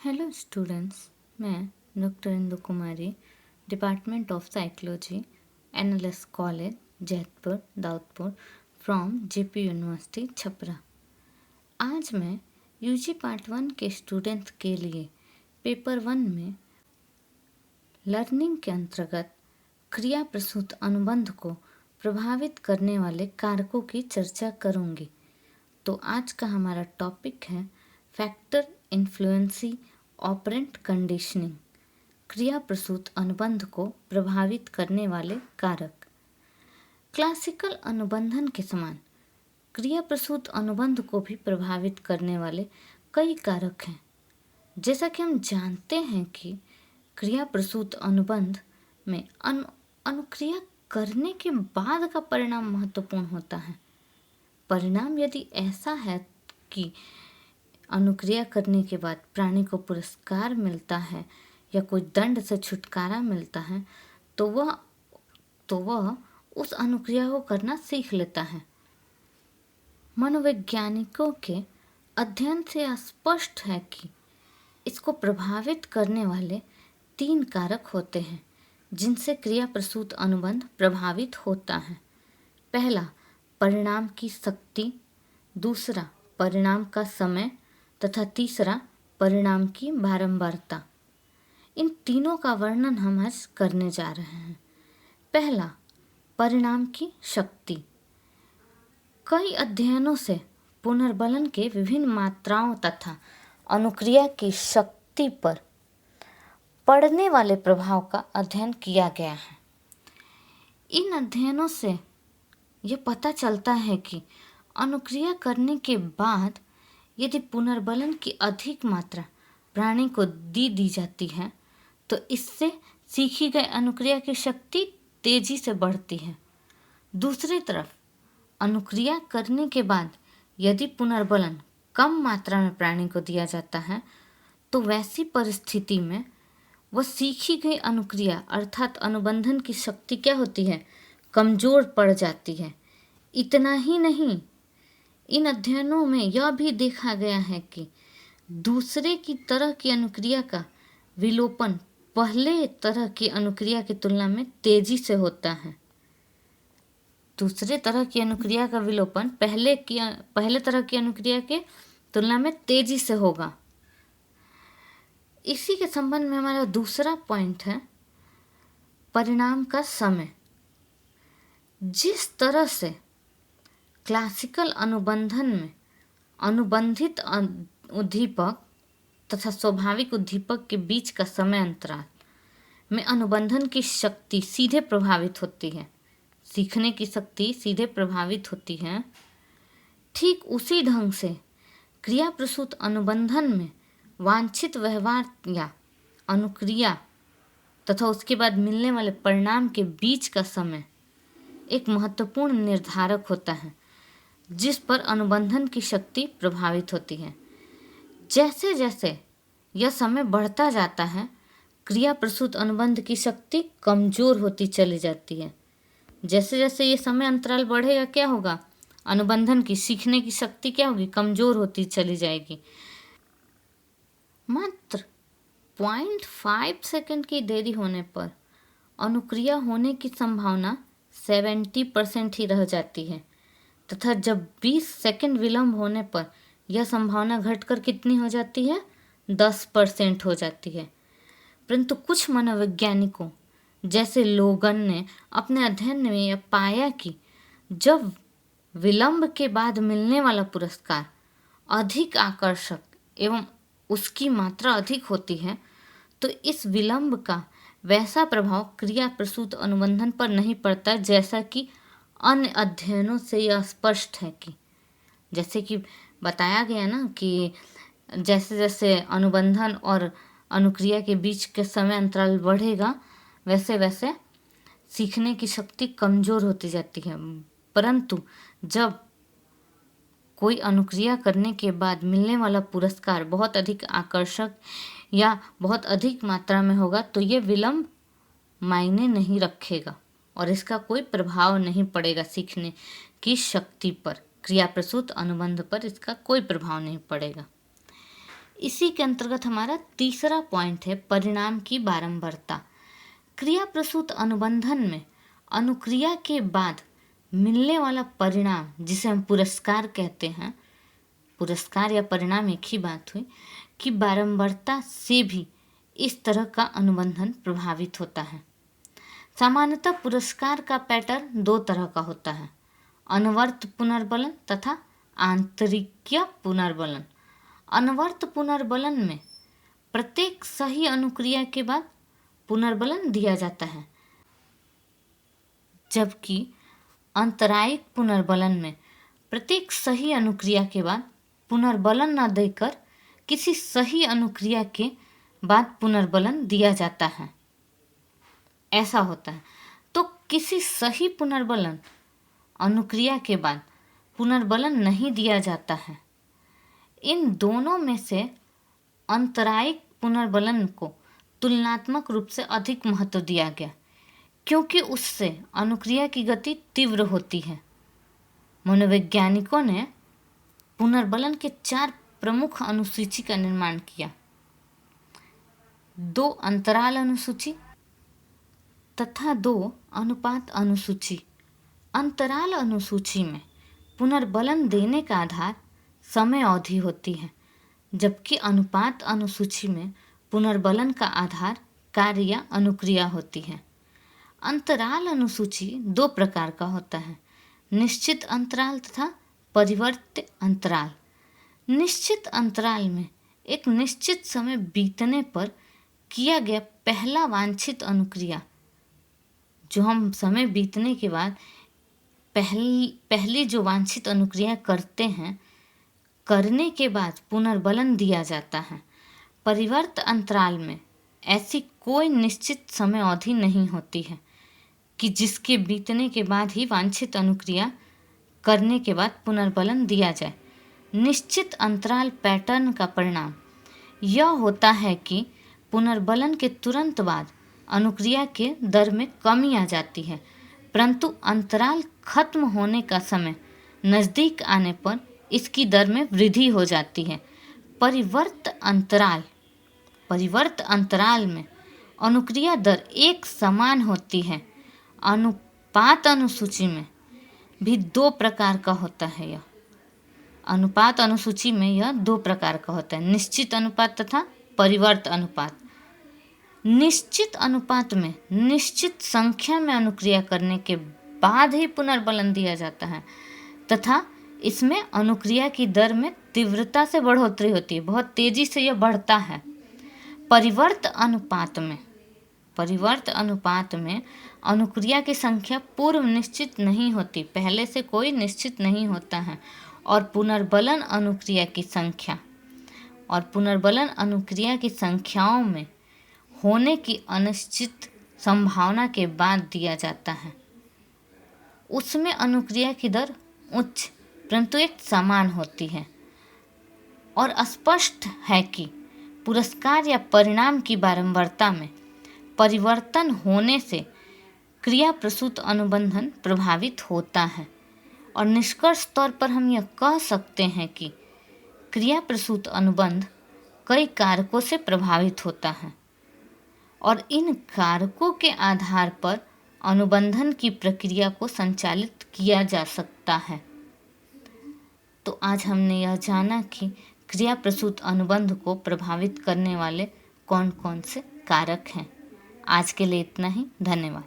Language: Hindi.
हेलो स्टूडेंट्स, मैं doctor Indu Kumari, department of psychology, NLS college Jaitpur Daudpur from JP university Chhapra. आज मैं यूजी पार्ट 1 के स्टूडेंट्स के लिए पेपर 1 में लर्निंग के अंतर्गत क्रिया प्रसूत अनुबंध को प्रभावित करने वाले कारकों की चर्चा करूंगी। तो आज का हमारा टॉपिक है फैक्टर इन्फ्लुएंसी ऑपरेंट कंडीशनिंग, क्रिया प्रसूत अनुबंध को प्रभावित करने वाले कारक। क्लासिकल अनुबंधन के समान क्रिया प्रसूत अनुबंध को भी प्रभावित करने वाले कई कारक हैं। जैसा कि हम जानते हैं कि क्रिया प्रसूत अनुबंध में अनुक्रिया करने के बाद का परिणाम महत्वपूर्ण होता है। परिणाम यदि ऐसा है कि अनुक्रिया करने के बाद प्राणी को पुरस्कार मिलता है या कोई दंड से छुटकारा मिलता है तो वह उस अनुक्रिया को करना सीख लेता है। मनोवैज्ञानिकों के अध्ययन से स्पष्ट है कि इसको प्रभावित करने वाले 3 कारक होते हैं जिनसे क्रिया प्रसूत अनुबंध प्रभावित होता है। पहला, परिणाम की शक्ति, दूसरा परिणाम का समय तथा तीसरा परिणाम की बारंबारता। इन तीनों का वर्णन हम आज करने जा रहे हैं। पहला, परिणाम की शक्ति। कई अध्ययनों से पुनर्बलन के विभिन्न मात्राओं तथा अनुक्रिया की शक्ति पर पड़ने वाले प्रभाव का अध्ययन किया गया है। इन अध्ययनों से यह पता चलता है कि अनुक्रिया करने के बाद यदि पुनर्बलन की अधिक मात्रा प्राणी को दी जाती है तो इससे सीखी गई अनुक्रिया की शक्ति तेजी से बढ़ती है। दूसरी तरफ अनुक्रिया करने के बाद यदि पुनर्बलन कम मात्रा में प्राणी को दिया जाता है तो वैसी परिस्थिति में वह सीखी गई अनुक्रिया अर्थात अनुबंधन की शक्ति क्या होती है, कमजोर पड़ जाती है। इतना ही नहीं, इन अध्ययनों में यह भी देखा गया है कि दूसरे की तरह की अनुक्रिया का विलोपन पहले तरह की अनुक्रिया की तुलना में तेजी से होता है। दूसरे तरह की अनुक्रिया का विलोपन पहले तरह की अनुक्रिया के तुलना में तेजी से होगा। इसी के संबंध में हमारा दूसरा पॉइंट है परिणाम का समय। जिस तरह से क्लासिकल अनुबंधन में अनुबंधित उद्दीपक तथा स्वाभाविक उद्दीपक के बीच का समय अंतराल में अनुबंधन की शक्ति सीधे प्रभावित होती है, सीखने की शक्ति सीधे प्रभावित होती है, ठीक उसी ढंग से क्रिया प्रसूत अनुबंधन में वांछित व्यवहार या अनुक्रिया तथा उसके बाद मिलने वाले परिणाम के बीच का समय एक महत्वपूर्ण निर्धारक होता है जिस पर अनुबंधन की शक्ति प्रभावित होती है। जैसे जैसे यह समय बढ़ता जाता है क्रिया प्रसूत अनुबंध की शक्ति कमजोर होती चली जाती है। जैसे जैसे ये समय अंतराल बढ़ेगा क्या होगा, अनुबंधन की सीखने की शक्ति क्या होगी, कमजोर होती चली जाएगी। मात्र 0.5 सेकंड की देरी होने पर अनुक्रिया होने की संभावना 70% ही रह जाती है तथा जब 20 सेकंड विलंब होने पर यह संभावना घटकर कितनी हो जाती है, 10% हो जाती है। परंतु कुछ मनोवैज्ञानिकों जैसे लोगन ने अपने अध्ययन में यह पाया कि जब विलंब के बाद मिलने वाला पुरस्कार अधिक आकर्षक एवं उसकी मात्रा अधिक होती है तो इस विलंब का वैसा प्रभाव क्रिया प्रसूत अनुबंधन पर नहीं पड़ता जैसा कि अन्य अध्ययनों से यह स्पष्ट है कि जैसे कि बताया गया ना कि जैसे जैसे अनुबंधन और अनुक्रिया के बीच के समय अंतराल बढ़ेगा वैसे वैसे सीखने की शक्ति कमजोर होती जाती है। परंतु जब कोई अनुक्रिया करने के बाद मिलने वाला पुरस्कार बहुत अधिक आकर्षक या बहुत अधिक मात्रा में होगा तो ये विलंब मायने नहीं रखेगा और इसका कोई प्रभाव नहीं पड़ेगा सीखने की शक्ति पर, क्रिया प्रसूत अनुबंध पर इसका कोई प्रभाव नहीं पड़ेगा। इसी के अंतर्गत हमारा तीसरा पॉइंट है परिणाम की बारंबारता। क्रिया प्रसूत अनुबंधन में अनुक्रिया के बाद मिलने वाला परिणाम, जिसे हम पुरस्कार कहते हैं, पुरस्कार या परिणाम एक ही बात हुई, कि बारंबारता से भी इस तरह का अनुबंधन प्रभावित होता है। सामान्यतः पुरस्कार का पैटर्न दो तरह का होता है, अनुवर्त पुनर्बलन तथा आंतरिक पुनर्बलन। अनुवर्त पुनर्बलन में प्रत्येक सही अनुक्रिया के बाद पुनर्बलन दिया जाता है, जबकि अंतरायिक पुनर्बलन में प्रत्येक सही अनुक्रिया के बाद पुनर्बलन न देकर किसी सही अनुक्रिया के बाद पुनर्बलन दिया जाता है। ऐसा होता है। तो किसी सही पुनर्बलन अनुक्रिया के बाद पुनर्बलन नहीं दिया जाता है। इन दोनों में से अंतरायिक पुनर्बलन को तुलनात्मक रूप से अधिक महत्व दिया गया, क्योंकि उससे अनुक्रिया की गति तीव्र होती है। मनोवैज्ञानिकों ने पुनर्बलन के 4 प्रमुख अनुसूची का निर्माण किया। 2 अंतराल अनुसूची तथा 2 अनुपात अनुसूची। अंतराल अनुसूची में पुनर्बलन देने का आधार समय अवधि होती है, जबकि अनुपात अनुसूची में पुनर्बलन का आधार कार्य या अनुक्रिया होती है। अंतराल अनुसूची 2 प्रकार का होता है, निश्चित अंतराल तथा परिवर्त्य अंतराल। निश्चित अंतराल में एक निश्चित समय बीतने पर किया गया पहला वांछित अनुक्रिया, जो हम समय बीतने के बाद पहली जो वांछित अनुक्रिया करते हैं, करने के बाद पुनर्बलन दिया जाता है। परिवर्त अंतराल में ऐसी कोई निश्चित समय अवधि नहीं होती है कि जिसके बीतने के बाद ही वांछित अनुक्रिया करने के बाद पुनर्बलन दिया जाए। निश्चित अंतराल पैटर्न का परिणाम यह होता है कि पुनर्बलन के तुरंत बाद अनुक्रिया के दर में कमी आ जाती है, परंतु अंतराल खत्म होने का समय नज़दीक आने पर इसकी दर में वृद्धि हो जाती है। परिवर्त अंतराल में अनुक्रिया दर एक समान होती है। अनुपात अनुसूची में भी 2 प्रकार का होता है। यह अनुपात अनुसूची में यह 2 प्रकार का होता है, निश्चित अनुपात तथा परिवर्त अनुपात। निश्चित अनुपात में निश्चित संख्या में अनुक्रिया करने के बाद ही पुनर्बलन दिया जाता है तथा इसमें अनुक्रिया की दर में तीव्रता से बढ़ोतरी होती है, बहुत तेजी से यह बढ़ता है। परिवर्त अनुपात में अनुक्रिया की संख्या पूर्व निश्चित नहीं होती, पहले से कोई निश्चित नहीं होता है, और पुनर्बलन अनुक्रिया की संख्याओं में होने की अनिश्चित संभावना के बाद दिया जाता है। उसमें अनुक्रिया की दर उच्च परंतु एक समान होती है, और स्पष्ट है कि पुरस्कार या परिणाम की बारंबारता में परिवर्तन होने से क्रिया प्रसूत अनुबंधन प्रभावित होता है। और निष्कर्ष तौर पर हम यह कह सकते हैं कि क्रिया प्रसूत अनुबंध कई कारकों से प्रभावित होता है और इन कारकों के आधार पर अनुबंधन की प्रक्रिया को संचालित किया जा सकता है। तो आज हमने यह जाना कि क्रिया प्रसूत अनुबंध को प्रभावित करने वाले कौन कौन से कारक हैं। आज के लिए इतना ही, धन्यवाद।